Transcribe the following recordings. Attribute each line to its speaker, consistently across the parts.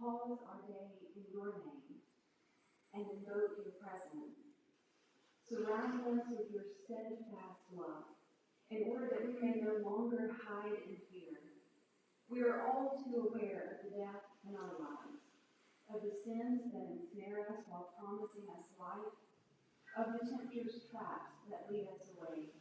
Speaker 1: pause our day in your name and invoke your presence. Surround us with your steadfast love, in order that we may no longer hide in fear. We are all too aware of the death in our lives, of the sins that ensnare us while promising us life, of the tempter's traps that lead us away,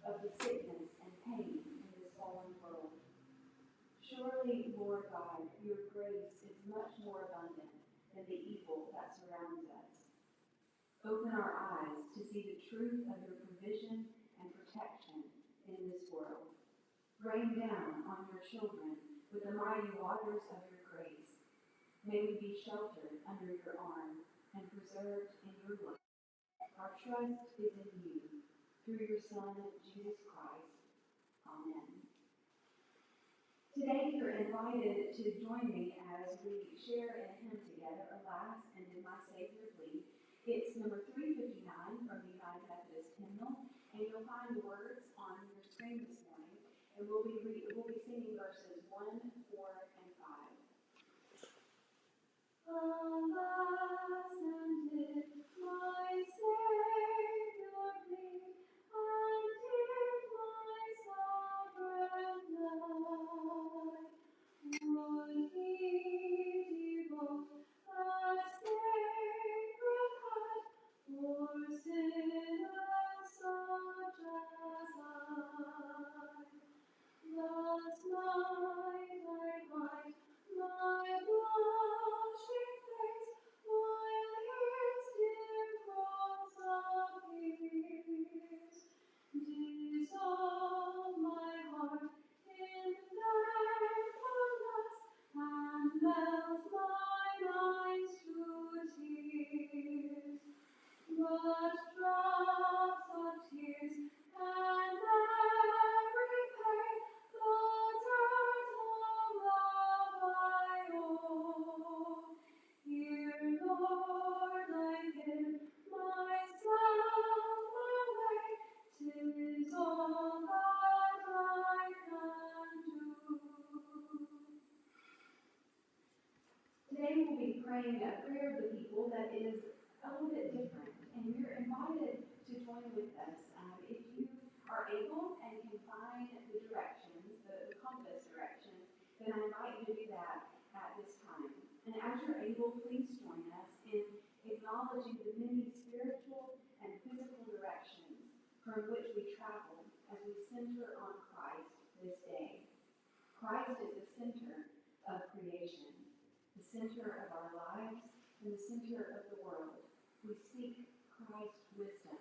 Speaker 1: of the sickness and pain in this fallen world. Surely, Lord God, your grace is much more abundant than the evil that surrounds us. Open our eyes to see the truth of your provision and protection in this world. Rain down on your children with the mighty waters of your grace. May we be sheltered under your arm and preserved in your love. Our trust is in you, through your Son, Jesus Christ. Amen. Today you're invited to join me as we share in a hymn together, Alas, and In My Savior Bleed. It's number 359 from the United Methodist Hymnal, and you'll find the words on your screen this morning, and we'll be singing verses 1, 4, and 5. Alas, and did my Savior bleed, and did my sovereign die? Would he devote the sacred heart for sinners such as I? Last night I cried my blushing face, while his dear cross appears. Dissolve my heart in thankfulness, and melt mine eyes to tears. But drops of tears can never repay the debt of love I owe. Here, Lord, I give myself away. 'Tis all that I can do. Today we'll be praying a prayer of the people that is a little bit different, and you're invited to join with us. If you are able and can find the directions, the compass directions, then I invite you to do that at this time. And as you're able, please join us in acknowledging the many spiritual and physical directions from which we travel as we center on Christ this day. Christ is the center of creation, the center of our lives, and the center of the world. We seek Christ's wisdom.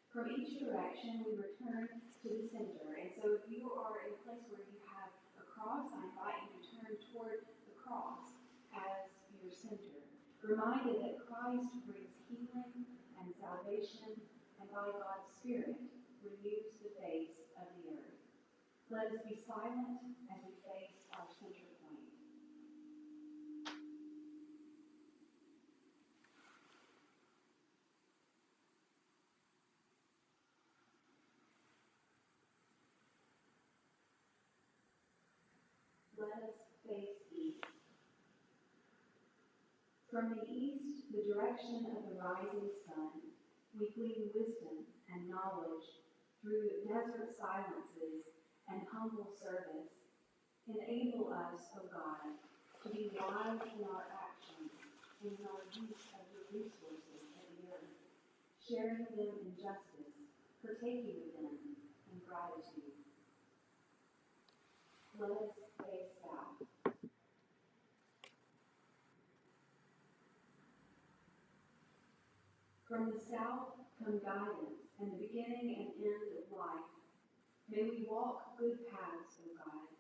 Speaker 1: From each direction, we return to the center. And so if you are in a place where you have a cross, I invite you to turn toward the cross as your center, reminded that Christ brings healing and salvation, and by God's Spirit renews the face of the earth. Let us be silent as we face our center point. Let us face east. From the east, the direction of the rising sun, we glean wisdom and knowledge through desert silences and humble service. Enable us, O God, to be wise in our actions and in our use of the resources of the earth, sharing them in justice, partaking of them in gratitude. Let us face south. From the south come guidance and the beginning and end of life. May we walk good paths, O God,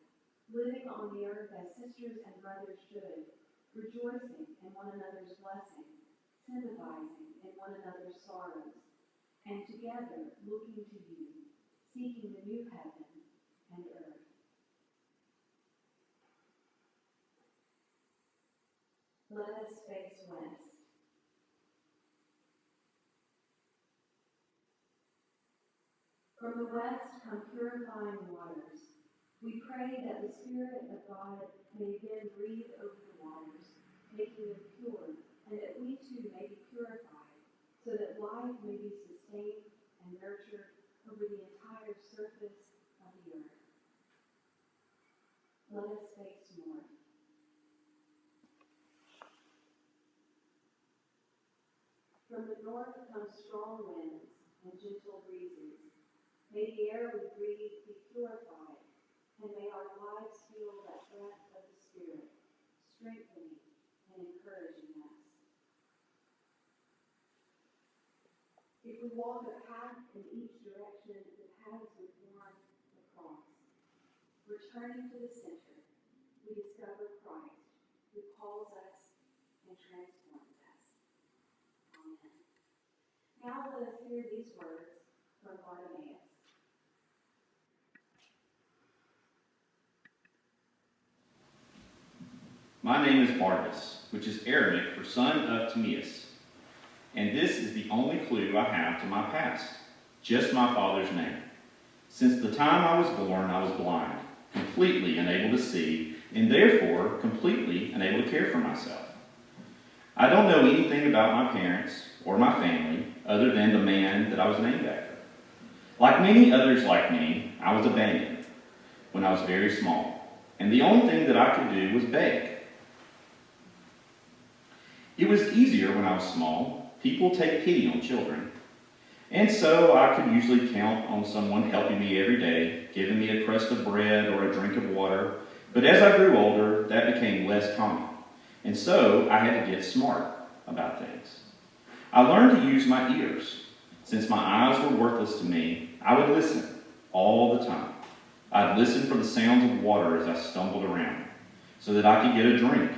Speaker 1: living on the earth as sisters and brothers should, rejoicing in one another's blessing, sympathizing in one another's sorrows, and together looking to you, seeking the new heaven and earth. Let us face west. From the west come purifying waters. We pray that the Spirit of God may again breathe over the waters, making them pure, and that we too may be purified, so that life may be sustained and nurtured over the entire surface of the earth. Let us face north. From the north come strong winds and gentle breezes. May the air we breathe be purified, and may our lives feel that breath of the Spirit, strengthening and encouraging us. If we walk a path in each direction, the paths would form the cross. Returning to the center, we discover Christ, who calls us and transforms us. Amen. Now let us hear these words from Bartimaeus.
Speaker 2: My name is Barnabas, which is Aramaic for son of Timaeus, and this is the only clue I have to my past, just my father's name. Since the time I was born, I was blind, completely unable to see, and therefore completely unable to care for myself. I don't know anything about my parents or my family other than the man that I was named after. Like many others like me, I was abandoned when I was very small, and the only thing that I could do was beg. It was easier when I was small. People take pity on children. And so I could usually count on someone helping me every day, giving me a crust of bread or a drink of water. But as I grew older, that became less common. And so I had to get smart about things. I learned to use my ears. Since my eyes were worthless to me, I would listen all the time. I'd listen for the sounds of water as I stumbled around, so that I could get a drink.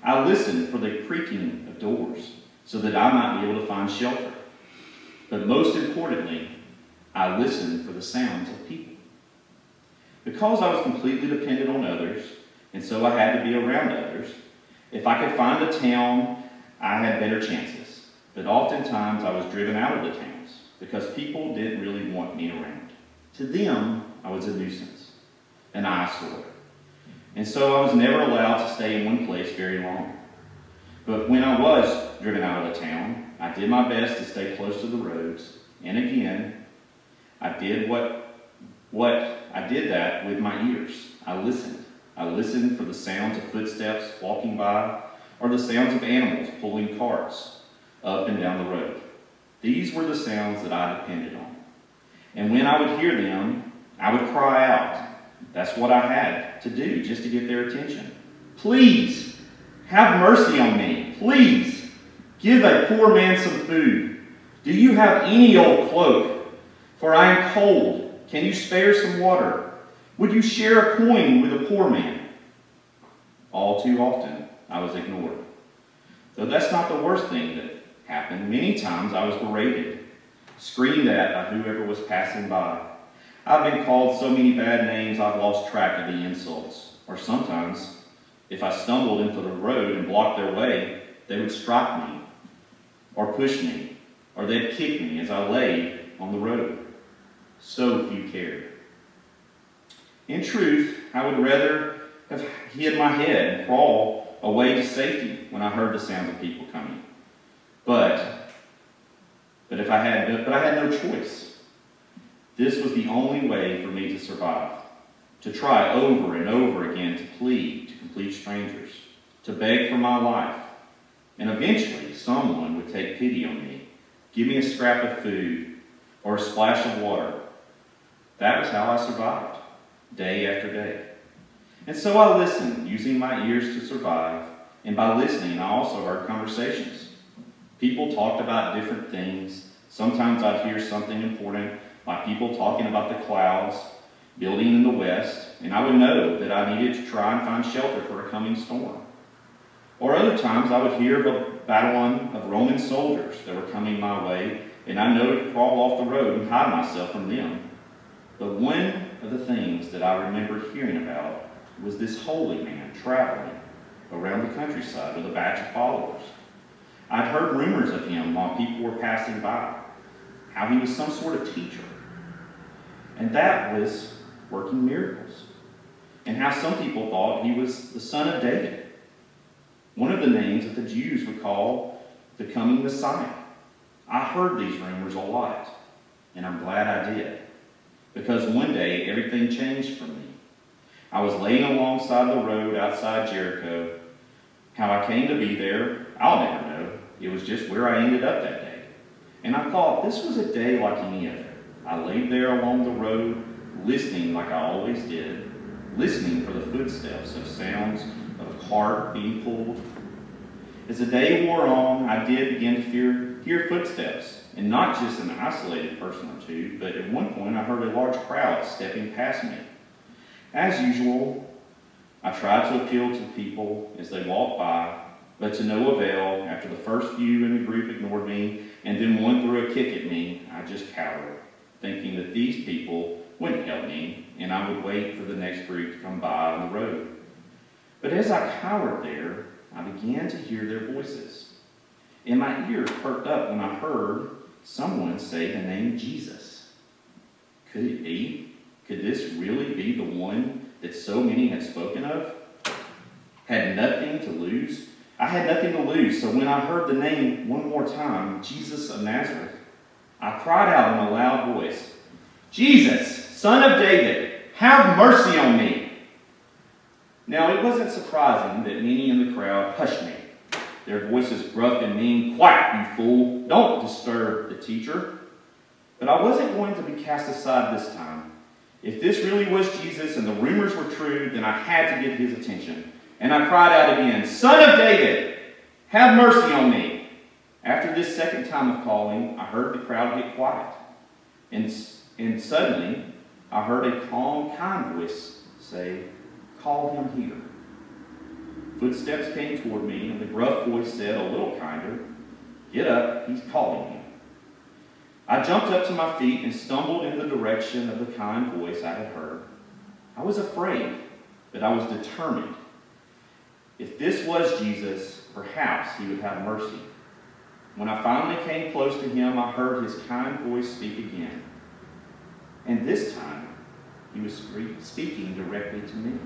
Speaker 2: I listened for the creaking of doors, so that I might be able to find shelter. But most importantly, I listened for the sounds of people. Because I was completely dependent on others, and so I had to be around others, if I could find a town, I had better chances. But oftentimes I was driven out of the towns, because people didn't really want me around. To them, I was a nuisance, an eyesore. And so I was never allowed to stay in one place very long. But when I was driven out of the town, I did my best to stay close to the roads. And again, I did that with my ears. I listened. I listened for the sounds of footsteps walking by, or the sounds of animals pulling carts up and down the road. These were the sounds that I depended on. And when I would hear them, I would cry out. That's what I had to do just to get their attention. Please, have mercy on me. Please, give a poor man some food. Do you have any old cloak? For I am cold. Can you spare some water? Would you share a coin with a poor man? All too often, I was ignored. Though that's not the worst thing that happened. Many times I was berated, screamed at by whoever was passing by. I've been called so many bad names I've lost track of the insults. Or sometimes, if I stumbled into the road and blocked their way, they would strike me, or push me, or they'd kick me as I lay on the road. So few cared. In truth, I would rather have hid my head and crawl away to safety when I heard the sounds of people coming. But I had no choice. This was the only way for me to survive, to try over and over again to plead to complete strangers, to beg for my life. And eventually, someone would take pity on me, give me a scrap of food or a splash of water. That was how I survived, day after day. And so I listened, using my ears to survive, and by listening, I also heard conversations. People talked about different things. Sometimes I'd hear something important, like people talking about the clouds building in the west, and I would know that I needed to try and find shelter for a coming storm. Or other times I would hear of a battalion of Roman soldiers that were coming my way, and I know to crawl off the road and hide myself from them. But one of the things that I remember hearing about was this holy man traveling around the countryside with a batch of followers. I'd heard rumors of him while people were passing by, how he was some sort of teacher. And that was working miracles. and how some people thought he was the son of David, one of the names that the Jews would call the coming Messiah. I heard these rumors a lot, and I'm glad I did, because one day everything changed for me. I was laying alongside the road outside Jericho. How I came to be there, I'll never know. It was just where I ended up that day. And I thought this was a day like any other. I laid there along the road, listening like I always did, listening for the footsteps of sounds of a cart being pulled. As the day wore on, I did begin to hear footsteps, and not just an isolated person or two, but at one point I heard a large crowd stepping past me. As usual, I tried to appeal to people as they walked by, but to no avail. After the first few in the group ignored me, and then one threw a kick at me, I just cowered, thinking that these people wouldn't help me, and I would wait for the next group to come by on the road. But as I cowered there, I began to hear their voices, and my ears perked up when I heard someone say the name Jesus. Could it be? Could this really be the one that so many had spoken of? Had nothing to lose? I had nothing to lose, so when I heard the name one more time, Jesus of Nazareth, I cried out in a loud voice, "Jesus, Son of David, have mercy on me." Now, it wasn't surprising that many in the crowd hushed me, their voices gruff and mean. "Quiet, you fool! Don't disturb the teacher." But I wasn't going to be cast aside this time. If this really was Jesus and the rumors were true, then I had to get his attention. And I cried out again, "Son of David, have mercy on me." After this second time of calling, I heard the crowd get quiet. And suddenly, I heard a calm, kind voice say, "Call him here." Footsteps came toward me, and the gruff voice said, a little kinder, "Get up, he's calling you." I jumped up to my feet and stumbled in the direction of the kind voice I had heard. I was afraid, but I was determined. If this was Jesus, perhaps he would have mercy. When I finally came close to him, I heard his kind voice speak again. And this time, he was speaking directly to me.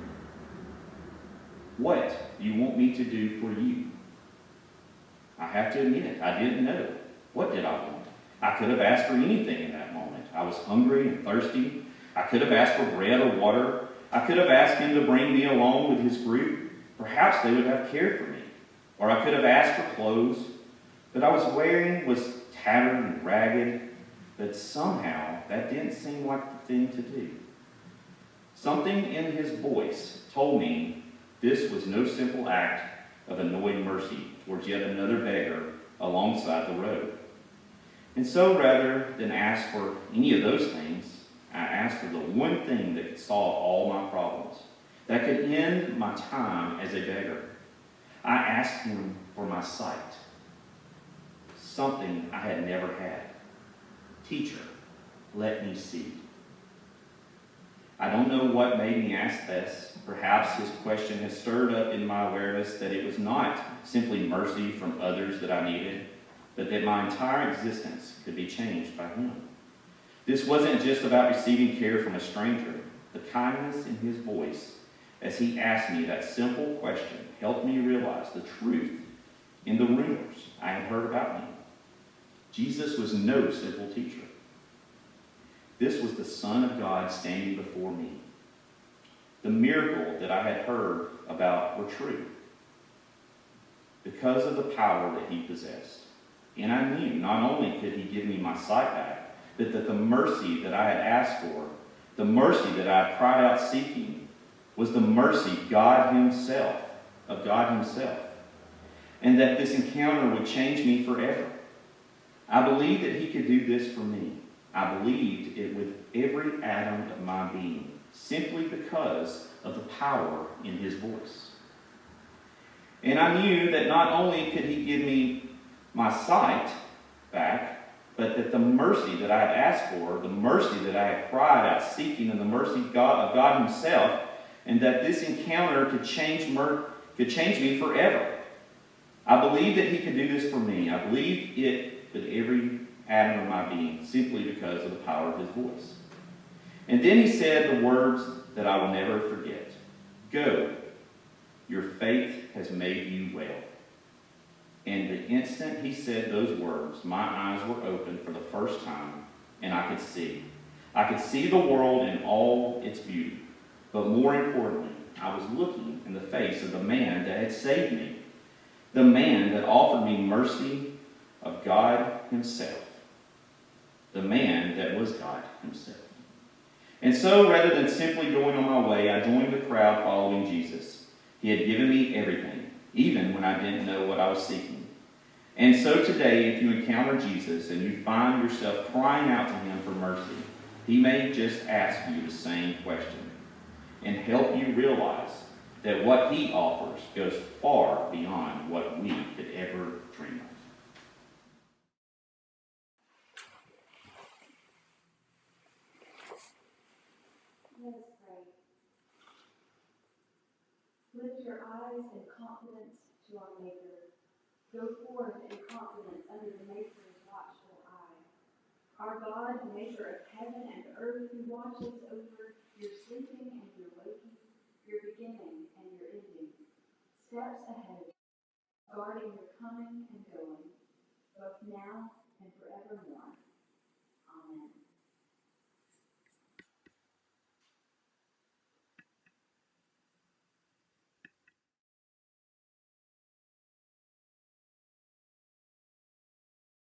Speaker 2: "What do you want me to do for you?" I have to admit, I didn't know. What did I want? I could have asked for anything in that moment. I was hungry and thirsty. I could have asked for bread or water. I could have asked him to bring me along with his group. Perhaps they would have cared for me. Or I could have asked for clothes. But I was wearing was tattered and ragged. But somehow, that didn't seem like the thing to do. Something in his voice told me this was no simple act of annoyed mercy towards yet another beggar alongside the road. And so rather than ask for any of those things, I asked for the one thing that could solve all my problems, that could end my time as a beggar. I asked him for my sight, something I had never had. "Teacher, let me see." I don't know what made me ask this. Perhaps his question has stirred up in my awareness that it was not simply mercy from others that I needed, but that my entire existence could be changed by him. This wasn't just about receiving care from a stranger. The kindness in his voice as he asked me that simple question helped me realize the truth in the rumors I had heard about him. Jesus was no simple teacher. This was the Son of God standing before me. The miracle that I had heard about were true because of the power that he possessed. And I knew not only could he give me my sight back, but that the mercy that I had asked for, the mercy that I had cried out seeking, was the mercy of God himself. And that this encounter would change me forever. I believed that he could do this for me. I believed it with every atom of my being, simply because of the power in his voice. And I knew that not only could he give me my sight back, but that the mercy that I had asked for, the mercy that I had cried out seeking, and the mercy of God himself, and that this encounter could change me forever. I believed that he could do this for me. I believed it with every atom of my being, simply because of the power of his voice. And then he said the words that I will never forget. Go, your faith has made you well. And the instant he said those words, my eyes were opened for the first time, and I could see. I could see the world in all its beauty. But more importantly, I was looking in the face of the man that had saved me, the man that offered me mercy of God himself, the man that was God himself. And so, rather than simply going on my way, I joined the crowd following Jesus. He had given me everything, even when I didn't know what I was seeking. And so today, if you encounter Jesus and you find yourself crying out to him for mercy, he may just ask you the same question and help you realize that what he offers goes far beyond what we could ever dream of.
Speaker 1: Let us pray. Lift your eyes in confidence to our Maker. Go forth in confidence under the Maker's watchful eye. Our God, the Maker of heaven and earth, who watches over your sleeping and your waking, your beginning and your ending, steps ahead, guarding your coming and going, both now and forevermore.